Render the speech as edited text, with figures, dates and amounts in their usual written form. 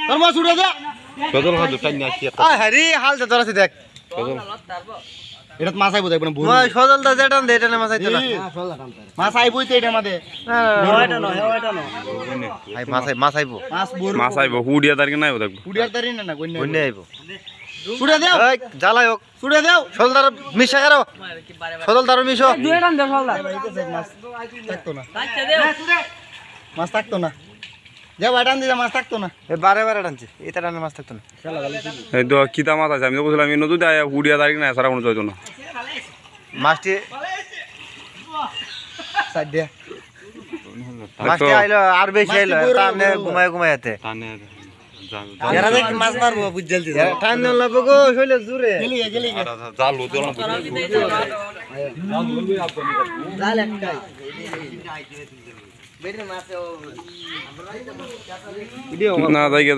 তোর মাছ উড়ে দে সজল খাদু টাইম না কি আ হরি হাল যা ধরাছি দেখ সজল এটা মাছ আইবো দেখব না ওই সজলটা যেটা দে এটা না মাছ আইতো না মাছ আইবই তো এটার মধ্যে ওইটা না আই মাছ আইবো মাছ আইবো হুডিয়া তারিখ নাই দেখবো উড়িয়ার তারি না না কইনা বন্যা আইবো ছুড়ে দেও এই জ্বালাই হোক ছুড়ে দেও সজলদার মিশা করো সজলদার মিশো মাছ থাকতো না মাছ থাকতো না যাও আটান দিদা মাছ থাকতো না এ বারে বারে টানছে এটা টানে মাছ থাকতো না এই তো কিতা মাছ আছে আমি তো বলছিলাম নদী হুডিয়া তারিখ নাই সারা কোনো যাইতো না মাছটি সাইড দে মাছটি আইলো আর বেশি আইলো তা আপনি ঘুমায় ঘুমাইতে এরা দেখ মাছ মারবো বুঝলতি টান দেন লাগবো গো শৈলে জুরে গেলি জালু তো জাল একটাই ভিডিও না দেখে